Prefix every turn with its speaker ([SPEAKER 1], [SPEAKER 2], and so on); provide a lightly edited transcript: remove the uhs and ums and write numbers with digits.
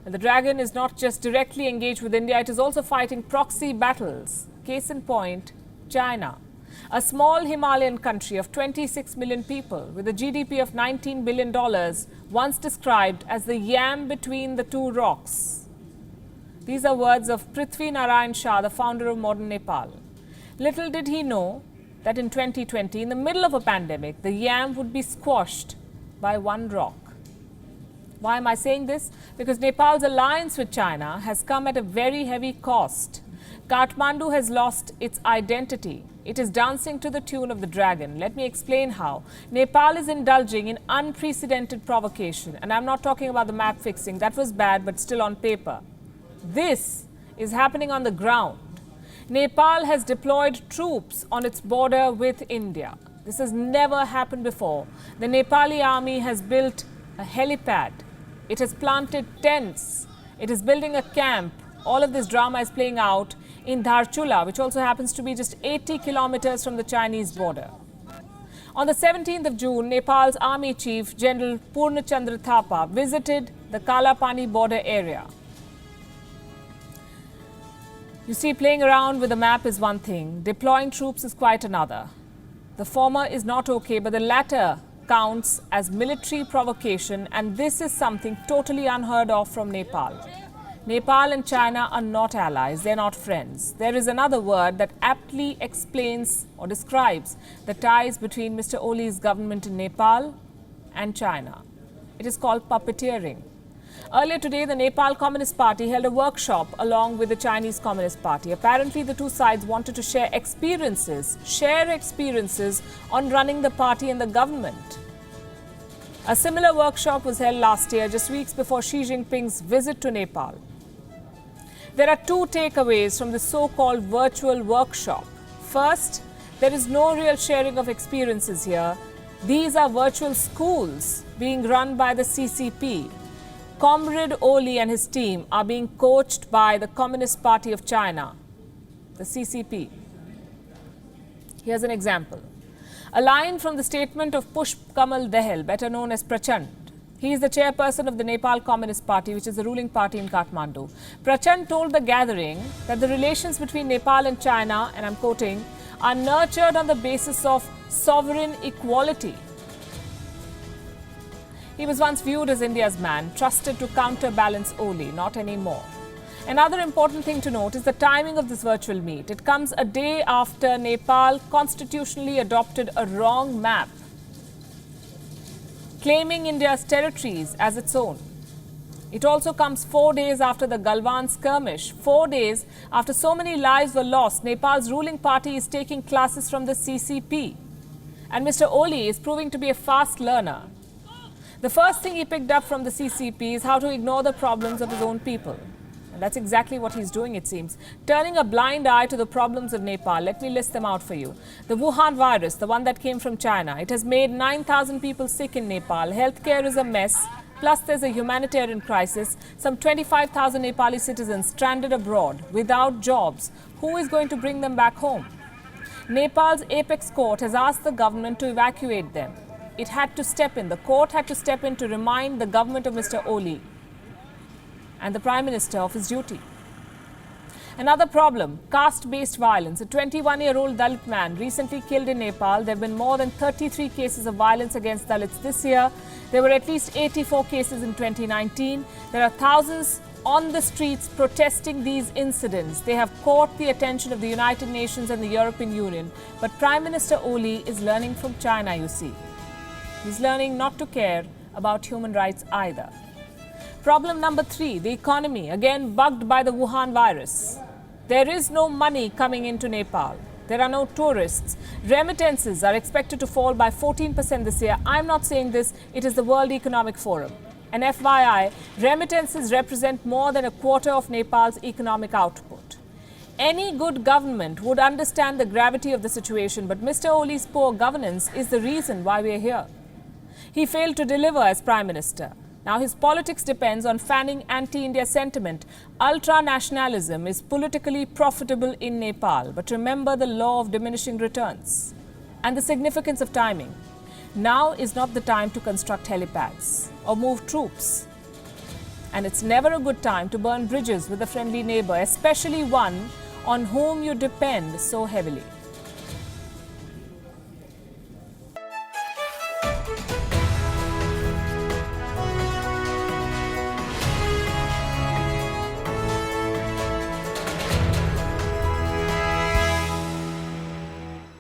[SPEAKER 1] And the Dragon is not just directly engaged with India, it is also fighting proxy battles. Case in point, China. A small Himalayan country of 26 million people with a GDP of $19 billion, once described as the yam between the two rocks. These are words of Prithvi Narayan Shah, the founder of modern Nepal. Little did he know that in 2020, in the middle of a pandemic, the yam would be squashed by one rock. Why am I saying this? Because Nepal's alliance with China has come at a very heavy cost. Kathmandu has lost its identity. It is dancing to the tune of the Dragon. Let me explain how. Nepal is indulging in unprecedented provocation. And I'm not talking about the map fixing. That was bad, but still on paper. This is happening on the ground. Nepal has deployed troops on its border with India. This has never happened before. The Nepali army has built a helipad. It has planted tents. It is building a camp. All of this drama is playing out in Dharchula, which also happens to be just 80 kilometers from the Chinese border. On the 17th of June, Nepal's army chief, General Purnachandra Thapa, visited the Kalapani border area. You see, playing around with the map is one thing. Deploying troops is quite another. The former is not okay, but the latter counts as military provocation, and this is something totally unheard of from Nepal. Nepal and China are not allies, they're not friends. There is another word that aptly explains or describes the ties between Mr. Oli's government in Nepal and China. It is called puppeteering. Earlier today, the Nepal Communist Party held a workshop along with the Chinese Communist Party. Apparently, the two sides wanted to share experiences on running the party and the government. A similar workshop was held last year, just weeks before Xi Jinping's visit to Nepal. There are two takeaways from the so-called virtual workshop. First, there is no real sharing of experiences here. These are virtual schools being run by the CCP. Comrade Oli and his team are being coached by the Communist Party of China, the CCP. Here's an example. A line from the statement of Pushp Kamal Dahal, better known as Prachand. He is the chairperson of the Nepal Communist Party, which is the ruling party in Kathmandu. Prachand told the gathering that the relations between Nepal and China, and I'm quoting, are nurtured on the basis of sovereign equality. He was once viewed as India's man, trusted to counterbalance Oli, not anymore. Another important thing to note is the timing of this virtual meet. It comes a day after Nepal constitutionally adopted a wrong map, claiming India's territories as its own. It also comes 4 days after the Galwan skirmish. 4 days after so many lives were lost, Nepal's ruling party is taking classes from the CCP. And Mr. Oli is proving to be a fast learner. The first thing he picked up from the CCP is how to ignore the problems of his own people. And that's exactly what he's doing, it seems. Turning a blind eye to the problems of Nepal. Let me list them out for you. The Wuhan virus, the one that came from China. It has made 9,000 people sick in Nepal. Healthcare is a mess. Plus, there's a humanitarian crisis. Some 25,000 Nepali citizens stranded abroad without jobs. Who is going to bring them back home? Nepal's apex court has asked the government to evacuate them. It had to step in. The court had to step in to remind the government of Mr. Oli and the Prime Minister of his duty. Another problem, caste-based violence. A 21-year-old Dalit man recently killed in Nepal. There have been more than 33 cases of violence against Dalits this year. There were at least 84 cases in 2019. There are thousands on the streets protesting these incidents. They have caught the attention of the United Nations and the European Union. But Prime Minister Oli is learning from China, you see. He's learning not to care about human rights either. Problem number 3, the economy, again bugged by the Wuhan virus. There is no money coming into Nepal. There are no tourists. Remittances are expected to fall by 14% this year. I'm not saying this, it is the World Economic Forum. And FYI, remittances represent more than a quarter of Nepal's economic output. Any good government would understand the gravity of the situation, but Mr. Oli's poor governance is the reason why we are here. He failed to deliver as Prime Minister. Now his politics depends on fanning anti-India sentiment. Ultra-nationalism is politically profitable in Nepal. But remember the law of diminishing returns and the significance of timing. Now is not the time to construct helipads or move troops. And it's never a good time to burn bridges with a friendly neighbor, especially one on whom you depend so heavily.